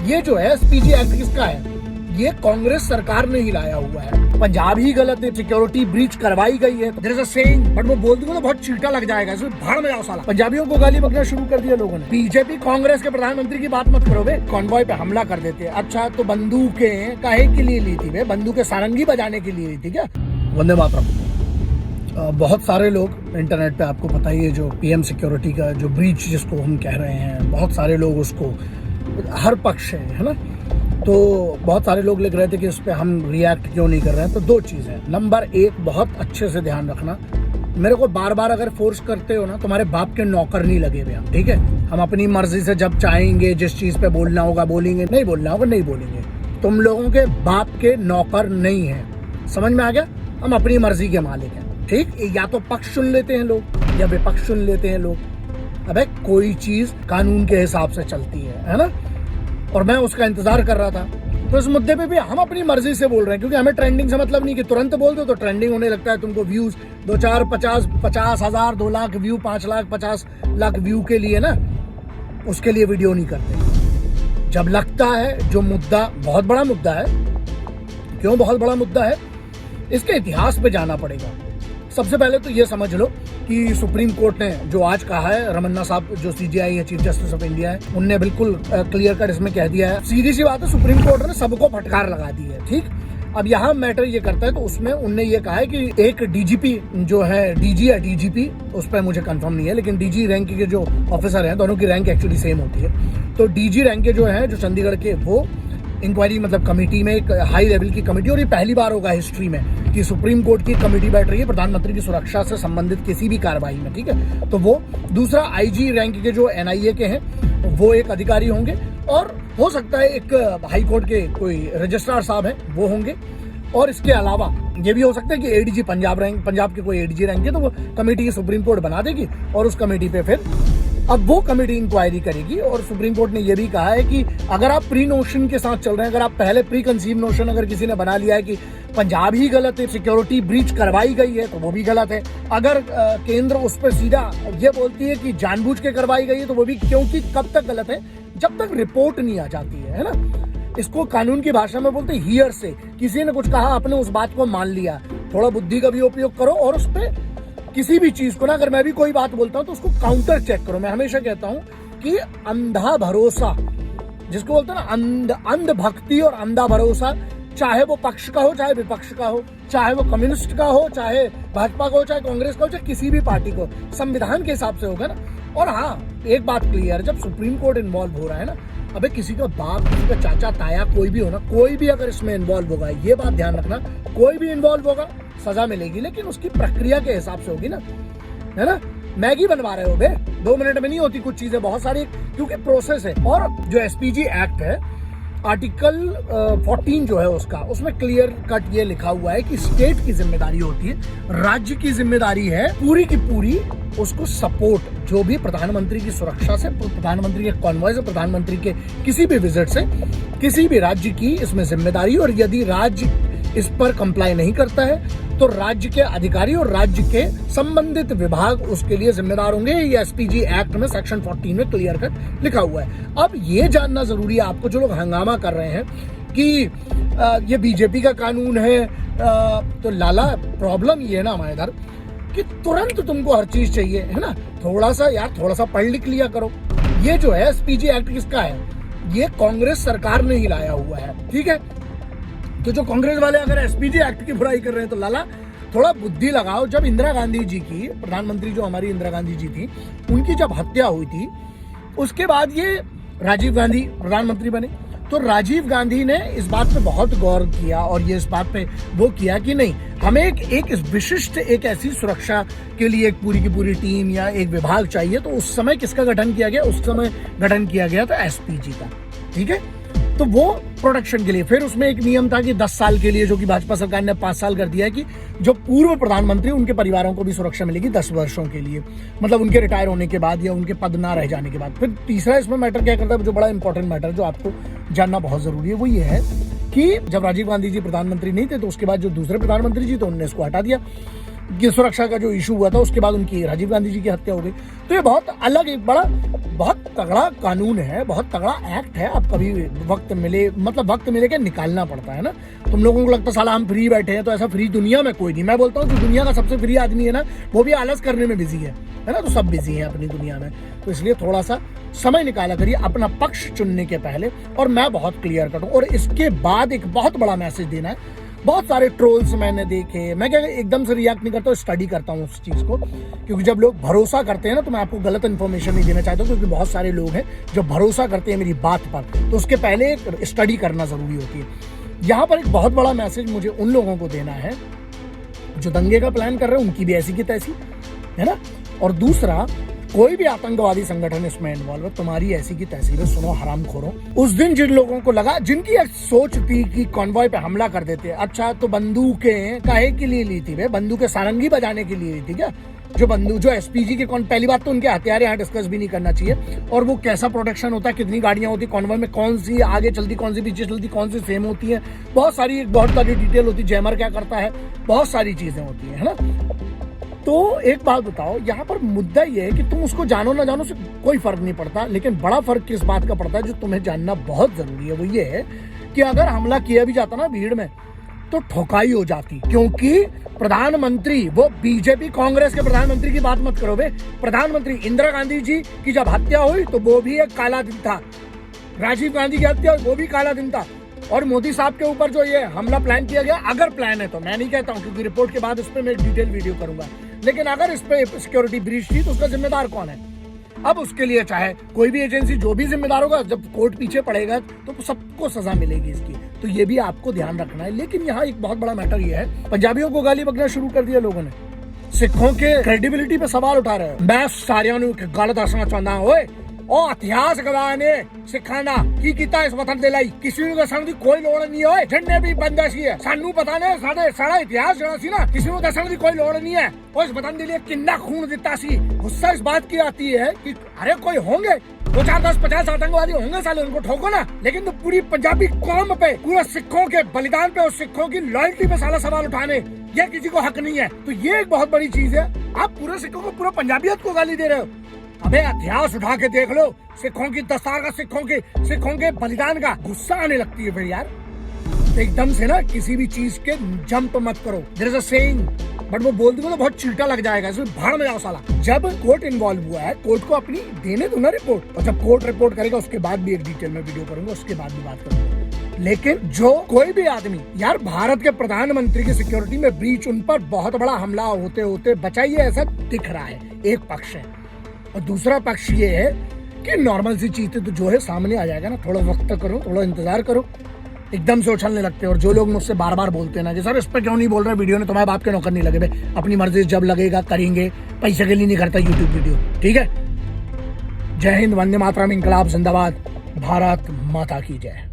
ये जो है एसपीजी एक्ट किसका है? ये कांग्रेस सरकार ने ही लाया हुआ है। पंजाब ही गलत है, सिक्योरिटी ब्रीच करवाई गई है। There is a saying, but वो बोल दूंगा तो बहुत चीटा लग जाएगा, इसमें भाड़ में जाओ साला। पंजाबियों को गाली बकना शुरू कर दिया लोगों ने। बीजेपी कांग्रेस के प्रधानमंत्री की बात मत करो बे, कॉन्वॉय पे हमला कर देते हैं। अच्छा तो बंदूकें काहे के लिए ली थी बे? बंदूकें सारंगी बजाने के लिए ली थी क्या? वंदे मातरम। बहुत सारे लोग इंटरनेट पे, आपको पता ही है, जो पीएम सिक्योरिटी का जो ब्रीच जिसको हम कह रहे हैं, बहुत सारे लोग उसको हर पक्ष है ना, तो बहुत सारे लोग लिख रहे थे कि उस पर हम रिएक्ट क्यों नहीं कर रहे हैं। तो दो चीज़ें, नंबर एक, बहुत अच्छे से ध्यान रखना, मेरे को बार बार अगर फोर्स करते हो ना, तुम्हारे बाप के नौकर नहीं लगे हुए हम, ठीक है? हम अपनी मर्जी से जब चाहेंगे जिस चीज़ पे बोलना होगा बोलेंगे, नहीं बोलना होगा नहीं बोलेंगे। तुम लोगों के बाप के नौकर नहीं है, समझ में आ गया? हम अपनी मर्जी के मालिक हैं, ठीक? या तो पक्ष चुन लेते हैं लोग या विपक्ष चुन लेते हैं लोग। अबे कोई चीज़ कानून के हिसाब से चलती है ना? और मैं उसका इंतजार कर रहा था। तो इस मुद्दे पे भी हम अपनी मर्जी से बोल रहे हैं, क्योंकि हमें ट्रेंडिंग से मतलब नहीं कि तुरंत बोल दो तो ट्रेंडिंग होने लगता है। तुमको व्यूज 2 4 50 हजार 2 लाख व्यू 5 लाख 50 लाख व्यू के लिए ना, उसके लिए वीडियो नहीं करते। जब लगता है जो मुद्दा बहुत बड़ा मुद्दा है, क्यों बहुत बड़ा मुद्दा है, इसके इतिहास पे जाना पड़ेगा। सबसे पहले तो ये समझ लो कि सुप्रीम कोर्ट ने जो आज कहा है, रमन्ना साहब जो सीजेआई है, चीफ जस्टिस ऑफ इंडिया है, उनने बिल्कुल क्लियर कट इसमें कह दिया है। सीधी सी बात है, सुप्रीम कोर्ट ने सबको फटकार लगा दी है, ठीक? अब यहाँ मैटर ये करता है, तो उसमें उनने ये कहा है कि एक डीजीपी जो है, डीजी या डीजीपी, उस पर मुझे कंफर्म नहीं है, लेकिन डीजी रैंक के जो ऑफिसर हैं, दोनों की रैंक एक्चुअली सेम होती है। तो डीजी रैंक के जो है, जो चंडीगढ़ के, वो इंक्वायरी मतलब कमेटी में, एक हाई लेवल की कमेटी, और ये पहली बार होगा हिस्ट्री में कि सुप्रीम कोर्ट की कमेटी बैठ रही है प्रधानमंत्री की सुरक्षा से संबंधित किसी भी कार्रवाई में, ठीक है? तो वो दूसरा आईजी रैंक के जो एनआईए के हैं, वो एक अधिकारी होंगे, और हो सकता है एक हाई कोर्ट के कोई रजिस्ट्रार साहब हैं वो होंगे, और इसके अलावा ये भी हो सकता है कि एडीजी पंजाब के कोई एडीजी रैंक के, तो वो कमेटी सुप्रीम कोर्ट बना देगी, और उस कमेटी पे फिर अब वो कमेटी इंक्वायरी करेगी। और सुप्रीम कोर्ट ने ये भी कहा है कि अगर आप प्री नोशन के साथ चल रहे हैं, अगर आप पहले प्री कंसीव नोशन अगर किसी ने बना लिया है कि पंजाब ही गलत है, सिक्योरिटी ब्रीच करवाई गई है, तो वो भी गलत है। अगर केंद्र उस पर सीधा ये बोलती है कि जानबूझ के करवाई गई है, तो वो भी, क्योंकि कब तक गलत है? जब तक रिपोर्ट नहीं आ जाती है ना? इसको कानून की भाषा में बोलते हैं हियर से। किसी ने कुछ कहा, आपने उस बात को मान लिया, थोड़ा बुद्धि का भी उपयोग करो, और उस पर किसी भी चीज को ना, अगर मैं भी कोई बात बोलता हूं तो उसको काउंटर चेक करो। मैं हमेशा कहता हूं कि अंधा भरोसा, जिसको बोलते हैं ना अंध भक्ति और अंधा भरोसा, चाहे वो पक्ष का हो चाहे विपक्ष का हो, चाहे वो कम्युनिस्ट का हो चाहे भाजपा का हो चाहे कांग्रेस का हो चाहे किसी भी पार्टी को, संविधान के हिसाब से होगा ना। और हाँ, एक बात क्लियर, जब सुप्रीम कोर्ट इन्वॉल्व हो रहा है ना, अबे किसी का बाप, किसी का चाचा ताया, कोई भी हो ना, कोई भी अगर इसमें इन्वॉल्व होगा, ये बात ध्यान रखना, कोई भी इन्वॉल्व होगा सजा मिलेगी, लेकिन उसकी प्रक्रिया के हिसाब से होगी ना, है ना? मैगी बनवा रहे हो बे, 2 मिनट में नहीं होती कुछ चीजें, बहुत सारी, क्योंकि प्रोसेस है। और जो एसपीजी एक्ट है, आर्टिकल 14 जो है उसका, उसमें क्लियर कट ये लिखा हुआ है कि स्टेट की जिम्मेदारी होती है, राज्य की जिम्मेदारी है पूरी की पूरी उसको सपोर्ट, जो भी प्रधानमंत्री की सुरक्षा से, प्रधानमंत्री के कॉन्वॉय से, प्रधानमंत्री के किसी भी विजिट से, किसी भी राज्य की इसमें जिम्मेदारी। और यदि राज्य इस पर कंप्लाई नहीं करता है तो राज्य के अधिकारी और राज्य के संबंधित विभाग उसके लिए जिम्मेदार होंगे। ये एसपीजी एक्ट में सेक्शन 14 में क्लियर कट लिखा हुआ है। अब ये जानना जरूरी है आपको, जो लोग हंगामा कर रहे हैं कि ये बीजेपी का कानून है, तो लाला प्रॉब्लम ये है ना हमारे इधर कि तुरंत तुमको हर चीज चाहिए, है ना? थोड़ा सा पढ़ लिख लिया करो। ये जो है एसपीजी एक्ट किसका है? ये कांग्रेस सरकार ने ही लाया हुआ है, ठीक है? तो जो कांग्रेस वाले अगर एसपीजी एक्ट की बुराई कर रहे हैं, तो लाला थोड़ा बुद्धि लगाओ। जब इंदिरा गांधी जी की, प्रधानमंत्री जो हमारी इंदिरा गांधी जी थी, उनकी जब हत्या हुई थी, उसके बाद ये राजीव गांधी प्रधानमंत्री बने। तो राजीव गांधी ने इस बात पे बहुत गौर किया, और ये इस बात पे वो किया कि नहीं, हमें एक विशिष्ट, एक ऐसी सुरक्षा के लिए एक पूरी की पूरी टीम या एक विभाग चाहिए। तो उस समय किसका गठन किया गया? उस समय गठन किया गया था एसपीजी का, ठीक है? तो वो प्रोटेक्शन के लिए, फिर उसमें एक नियम था कि 10 साल के लिए, जो कि भाजपा सरकार ने 5 साल कर दिया है, कि जो पूर्व प्रधानमंत्री उनके परिवारों को भी सुरक्षा मिलेगी 10 वर्षों के लिए, मतलब उनके रिटायर होने के बाद या उनके पद ना रह जाने के बाद। फिर तीसरा इसमें मैटर क्या करता है, जो बड़ा इंपॉर्टेंट मैटर जो आपको जानना बहुत जरूरी है, वो ये है कि जब राजीव गांधी जी प्रधानमंत्री नहीं थे, तो उसके बाद जो दूसरे प्रधानमंत्री जी थे, उन्होंने इसको हटा दिया। की सुरक्षा का जो इशू हुआ था, उसके बाद उनकी राजीव गांधी जी की हत्या हो गई। तो ये बहुत अलग एक बड़ा बहुत तगड़ा कानून है, बहुत तगड़ा एक्ट है। आप कभी वक्त मिले, मतलब वक्त मिले के निकालना पड़ता है ना। तुम लोगों को लगता है साला हम फ्री बैठे हैं, तो ऐसा फ्री दुनिया में कोई नहीं। मैं बोलता हूँ जो दुनिया का सबसे फ्री आदमी है ना, वो भी आलस करने में बिजी है ना। तो सब बिजी हैं अपनी दुनिया में, तो इसलिए थोड़ा सा समय निकाला करिए अपना पक्ष चुनने के पहले। और मैं बहुत क्लियर कट हूं। और इसके बाद एक बहुत बड़ा मैसेज देना है। बहुत सारे ट्रोल्स मैंने देखे, मैं क्या एकदम से रिएक्ट नहीं करता हूँ, स्टडी करता हूँ उस चीज को। क्योंकि जब लोग भरोसा करते हैं ना, तो मैं आपको गलत इन्फॉर्मेशन नहीं देना चाहता हूँ, क्योंकि बहुत सारे लोग हैं जो भरोसा करते हैं मेरी बात पर, तो उसके पहले एक स्टडी करना जरूरी होती है। यहाँ पर एक बहुत बड़ा मैसेज मुझे उन लोगों को देना है जो दंगे का प्लान कर रहे हैं, उनकी भी ऐसी की तैसी है ना। और दूसरा, कोई भी आतंकवादी संगठन इसमें इन्वॉल्व है, तुम्हारी ऐसी की तैसी है, सुनो हरामखोरों। उस दिन जिन लोगों को लगा, जिनकी सोच थी कि कॉन्वॉय पे हमला कर देते, अच्छा तो बंदूकें काहे के लिए ली थी? बंदूकें सारंगी बजाने के लिए ली थी क्या? जो एसपीजी के पहली बात तो उनके हथियार यहाँ डिस्कस भी नहीं करना चाहिए। और वो कैसा प्रोटेक्शन होता है, कितनी गाड़ियां होती है कॉन्वॉय में, कौन सी आगे चलती, कौन सी पीछे चलती, कौन सी सेम होती है, बहुत सारी डिटेल होती है। जैमर क्या करता है, बहुत सारी चीजें होती है ना। तो एक बात बताओ, यहाँ पर मुद्दा ये है कि तुम उसको जानो ना जानो से कोई फर्क नहीं पड़ता, लेकिन बड़ा फर्क किस बात का पड़ता है जो तुम्हें जानना बहुत जरूरी है। वो ये है कि अगर हमला किया भी जाता ना भीड़ में, तो ठोकाई हो जाती। क्योंकि प्रधानमंत्री, वो बीजेपी कांग्रेस के प्रधानमंत्री की बात मत करो बे, प्रधानमंत्री इंदिरा गांधी जी की जब हत्या हुई तो वो भी एक काला दिन था। राजीव गांधी की हत्या वो भी काला दिन था। और मोदी साहब के ऊपर जो ये हमला प्लान किया गया, अगर प्लान है तो, मैं नहीं कहता हूँ क्योंकि रिपोर्ट के बाद इस पे मैं एक डिटेल वीडियो करूंगा, लेकिन अगर इस पे सिक्योरिटी ब्रीच थी तो उसका जिम्मेदार कौन है? अब उसके लिए चाहे कोई भी एजेंसी जो भी जिम्मेदार होगा, जब कोर्ट पीछे पड़ेगा तो सबको सजा मिलेगी इसकी। तो ये भी आपको ध्यान रखना है। लेकिन यहाँ एक बहुत बड़ा मैटर ये है, पंजाबियों को गाली बकना शुरू कर दिया लोगों ने, सिखों के क्रेडिबिलिटी पे सवाल उठा रहे हैं। मैं सारियां गल दसना चाहता हूं, ਉਹ ਇਤਿਹਾਸ ਗਵਾਹ ਨੇ ਸਿੱਖਾਂ ਦਾ ਕੀ ਕੀਤਾ ਇਸ ਵਤਨ ਦੇ ਲਈ, ਕਿਸੇ ਨੂੰ ਦੱਸਣ ਦੀ ਕੋਈ ਲੋੜ ਨਹੀਂ ਹੋਏ। ਜਿੰਨੇ ਵੀ ਬੰਦੇ ਸੀ ਸਾਨੂੰ ਪਤਾ ਨੇ, ਸਾਡਾ ਇਤਿਹਾਸ ਜਿਹੜਾ ਸੀ ਨਾ, ਕਿਸੇ ਨੂੰ ਦੱਸਣ ਦੀ ਕੋਈ ਲੋੜ नहीं है। उस वतन के लिए कितना खून देता सी। गुस्सा इस बात की आती है कि अरे कोई होंगे 2, 4, 10, 50 आतंकवादी होंगे साले, उनको ठोको ना, लेकिन तो पूरी पंजाबी कौम पे, पूरे सिखों के बलिदान पे और सिखों की लॉयल्टी पे साला सवाल उठाने ये किसी को हक नहीं है। तो ये एक बहुत बड़ी चीज है। आप पूरे सिखों को, पूरा पंजाबियत को गाली दे रहे हो। अबे इतिहास उठा के देख लो, सिखों की दस्तार का, सिखों के बलिदान का। गुस्सा आने लगती है फिर यार। तो एकदम से ना किसी भी चीज के जंप मत करो। There is a saying, but वो बोल दूंगा तो बहुत चीटा लग जाएगा, इसमें भाड़ में जाओ साला। जब कोर्ट इन्वॉल्व हुआ है, कोर्ट को अपनी देने दो ना रिपोर्ट, और जब कोर्ट रिपोर्ट करेगा उसके बाद भी एक डिटेल में वीडियो करूंगा, उसके बाद भी बात करूंगा। लेकिन जो कोई भी आदमी यार, भारत के प्रधानमंत्री की सिक्योरिटी में ब्रीच, उन पर बहुत बड़ा हमला होते होते बचाइए, ऐसा दिख रहा है। एक पक्ष है, और दूसरा पक्ष ये है कि नॉर्मल सी चीजें तो जो है सामने आ जाएगा ना, थोड़ा वक्त करो, थोड़ा इंतजार करो। एकदम से उछलने लगते हैं। और जो लोग मुझसे बार बार बोलते हैं ना कि सर इस पे क्यों नहीं बोल रहे वीडियो में, तुम्हारे बाप के नौकर नहीं लगे बे, अपनी मर्जी जब लगेगा करेंगे, पैसे के लिए नहीं करता यूट्यूब वीडियो, ठीक है। जय हिंद, वंदे मातरम, इंकलाब जिंदाबाद, भारत माता की जय।